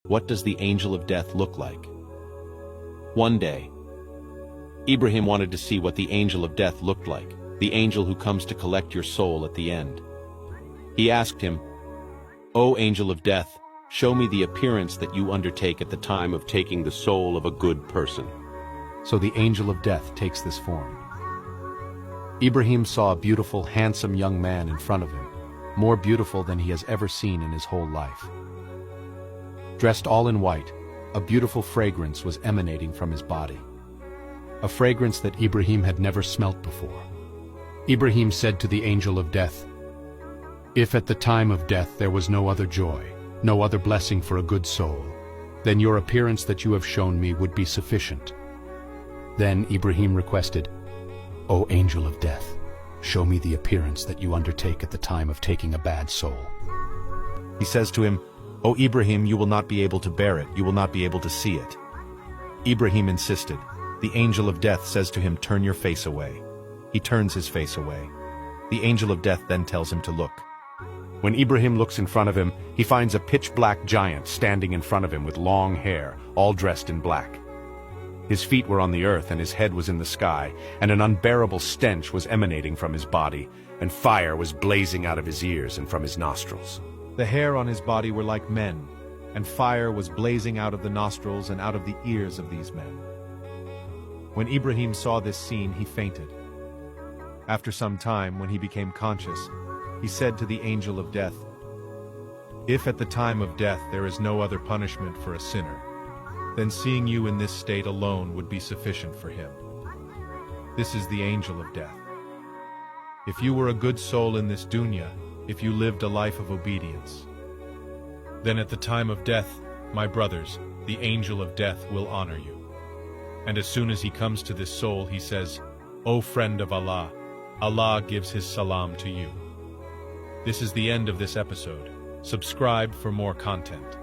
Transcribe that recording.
What does the angel of death look like? One day, Ibrahim wanted to see what the angel of death looked like, the angel who comes to collect your soul at the end. He asked him, "O angel of death, show me the appearance that you undertake at the time of taking the soul of a good person." So the angel of death takes this form. Ibrahim saw a beautiful, handsome young man in front of him, more beautiful than he has ever seen in his whole life. Dressed all in white, a beautiful fragrance was emanating from his body. A fragrance that Ibrahim had never smelt before. Ibrahim said to the angel of death, "If at the time of death there was no other joy, no other blessing for a good soul, then your appearance that you have shown me would be sufficient." Then Ibrahim requested, "O angel of death, show me the appearance that you undertake at the time of taking a bad soul." He says to him, "O Ibrahim, you will not be able to bear it, you will not be able to see it." Ibrahim insisted. The angel of death says to him, "Turn your face away." He turns his face away. The angel of death then tells him to look. When Ibrahim looks in front of him, he finds a pitch-black giant standing in front of him with long hair, all dressed in black. His feet were on the earth and his head was in the sky, and an unbearable stench was emanating from his body, and fire was blazing out of his ears and from his nostrils. The hair on his body were like men, and fire was blazing out of the nostrils and out of the ears of these men. When Ibrahim saw this scene, he fainted. After some time, when he became conscious, he said to the angel of death, "If at the time of death there is no other punishment for a sinner, then seeing you in this state alone would be sufficient for him. This is the angel of death. If you were a good soul in this dunya, if you lived a life of obedience, then at the time of death, my brothers, the angel of death will honor you. And as soon as he comes to this soul, he says, 'O friend of Allah, Allah gives his salam to you.'" This is the end of this episode. Subscribe for more content.